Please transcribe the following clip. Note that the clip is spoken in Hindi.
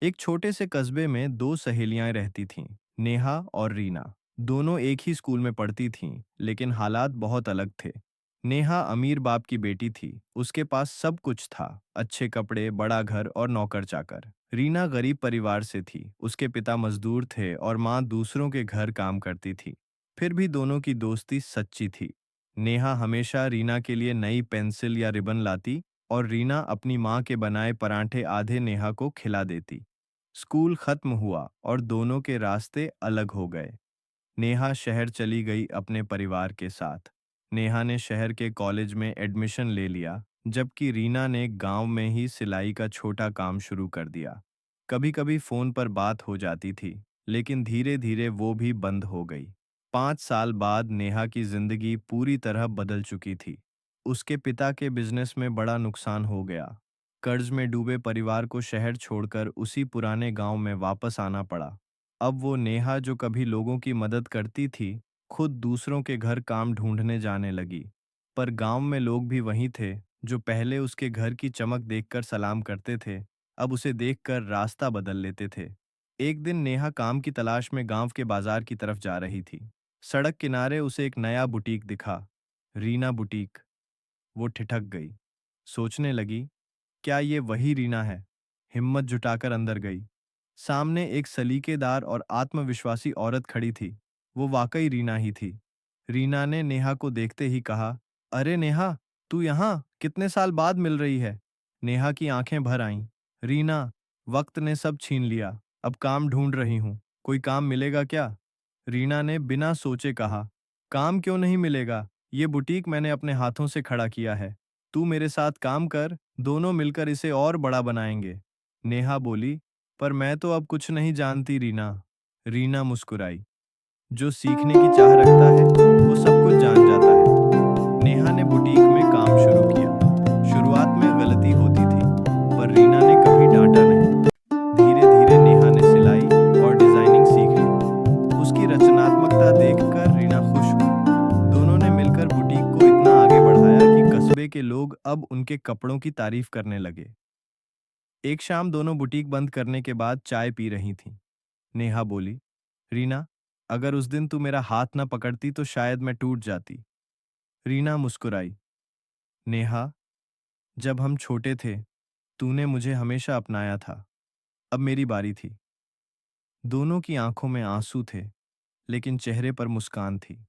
एक छोटे से कस्बे में दो सहेलियां रहती थीं, नेहा और रीना। दोनों एक ही स्कूल में पढ़ती थीं, लेकिन हालात बहुत अलग थे। नेहा अमीर बाप की बेटी थी, उसके पास सब कुछ था, अच्छे कपड़े, बड़ा घर और नौकर चाकर। रीना गरीब परिवार से थी, उसके पिता मजदूर थे और माँ दूसरों के घर काम करती थी। फिर भी दोनों की दोस्ती सच्ची थी। नेहा हमेशा रीना के लिए नई पेंसिल या रिबन लाती और रीना अपनी माँ के बनाए परांठे आधे नेहा को खिला देती। स्कूल खत्म हुआ और दोनों के रास्ते अलग हो गए। नेहा शहर चली गई अपने परिवार के साथ। नेहा ने शहर के कॉलेज में एडमिशन ले लिया, जबकि रीना ने गांव में ही सिलाई का छोटा काम शुरू कर दिया। कभी कभी फोन पर बात हो जाती थी, लेकिन धीरे धीरे वो भी बंद हो गई। 5 साल बाद नेहा की जिंदगी पूरी तरह बदल चुकी थी। उसके पिता के बिजनेस में बड़ा नुकसान हो गया। कर्ज में डूबे परिवार को शहर छोड़कर उसी पुराने गांव में वापस आना पड़ा। अब वो नेहा जो कभी लोगों की मदद करती थी, खुद दूसरों के घर काम ढूंढने जाने लगी। पर गांव में लोग भी वही थे, जो पहले उसके घर की चमक देखकर सलाम करते थे, अब उसे देखकर रास्ता बदल लेते थे। एक दिन नेहा काम की तलाश में गांव के बाजार की तरफ जा रही थी। सड़क किनारे उसे एक नया बुटीक दिखा, रीना बुटीक। वो ठिठक गई, सोचने लगी, क्या ये वही रीना है? हिम्मत जुटाकर अंदर गई। सामने एक सलीकेदार और आत्मविश्वासी औरत खड़ी थी। वो वाकई रीना ही थी। रीना ने नेहा को देखते ही कहा, अरे नेहा, तू यहाँ कितने साल बाद मिल रही है? नेहा की आंखें भर आईं। रीना, वक्त ने सब छीन लिया, अब काम ढूंढ रही हूँ, कोई काम मिलेगा क्या? रीना ने बिना सोचे कहा, काम क्यों नहीं मिलेगा? ये बुटीक मैंने अपने हाथों से खड़ा किया है। तू मेरे साथ काम कर, दोनों मिलकर इसे और बड़ा बनाएंगे। नेहा बोली, पर मैं तो अब कुछ नहीं जानती रीना। रीना मुस्कुराई, जो सीखने की चाह रखता है वो सब कुछ जान जाता है। नेहा ने बुटीक में काम शुरू किया। शुरुआत में गलती होती थी, पर रीना ने कभी डांटा नहीं। धीरे धीरे नेहा ने सिलाई और डिजाइनिंग सीख ली। उसकी रचनात्मकता देखकर रीना खुश हुई। दोनों ने मिलकर बुटीक को इतना आगे बढ़ाया कि कस्बे के लोग अब उनके कपड़ों की तारीफ करने लगे। एक शाम दोनों बुटीक बंद करने के बाद चाय पी रही थीं। नेहा बोली, रीना, अगर उस दिन तू मेरा हाथ न पकड़ती तो शायद मैं टूट जाती। रीना मुस्कुराई, नेहा, जब हम छोटे थे तूने मुझे हमेशा अपनाया था, अब मेरी बारी थी। दोनों की आंखों में आंसू थे, लेकिन चेहरे पर मुस्कान थी।